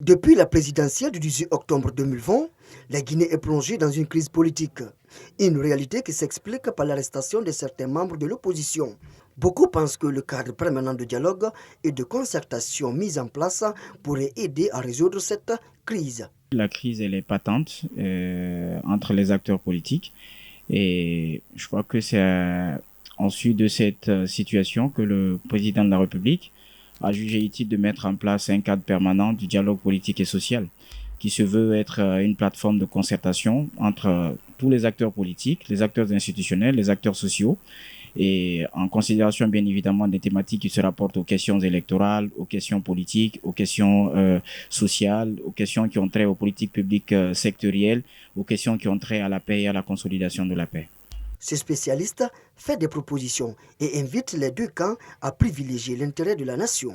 Depuis la présidentielle du 18 octobre 2020, la Guinée est plongée dans une crise politique. Une réalité qui s'explique par l'arrestation de certains membres de l'opposition. Beaucoup pensent que le cadre permanent de dialogue et de concertation mis en place pourrait aider à résoudre cette crise. La crise, elle est patente entre les acteurs politiques et je crois que c'est en suite de cette situation que le président de la République a jugé utile de mettre en place un cadre permanent du dialogue politique et social qui se veut être une plateforme de concertation entre tous les acteurs politiques, les acteurs institutionnels, les acteurs sociaux et en considération bien évidemment des thématiques qui se rapportent aux questions électorales, aux questions politiques, aux questions sociales, aux questions qui ont trait aux politiques publiques sectorielles, aux questions qui ont trait à la paix et à la consolidation de la paix. Ce spécialiste fait des propositions et invite les deux camps à privilégier l'intérêt de la nation.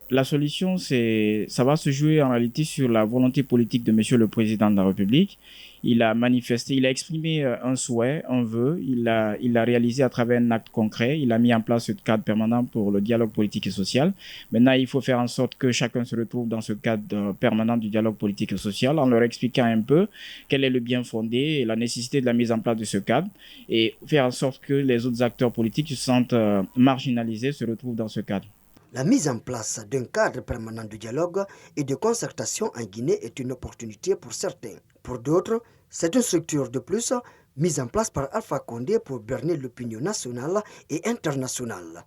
La solution, ça va se jouer en réalité sur la volonté politique de Monsieur le Président de la République. Il a manifesté, il a exprimé un souhait, un vœu, il l'a réalisé à travers un acte concret. Il a mis en place ce cadre permanent pour le dialogue politique et social. Maintenant, il faut faire en sorte que chacun se retrouve dans ce cadre permanent du dialogue politique et social en leur expliquant un peu quel est le bien fondé et la nécessité de la mise en place de ce cadre et faire en sorte que les autres acteurs politiques qui se sentent marginalisés se retrouvent dans ce cadre. La mise en place d'un cadre permanent de dialogue et de concertation en Guinée est une opportunité pour certains. Pour d'autres, c'est une structure de plus mise en place par Alpha Condé pour berner l'opinion nationale et internationale.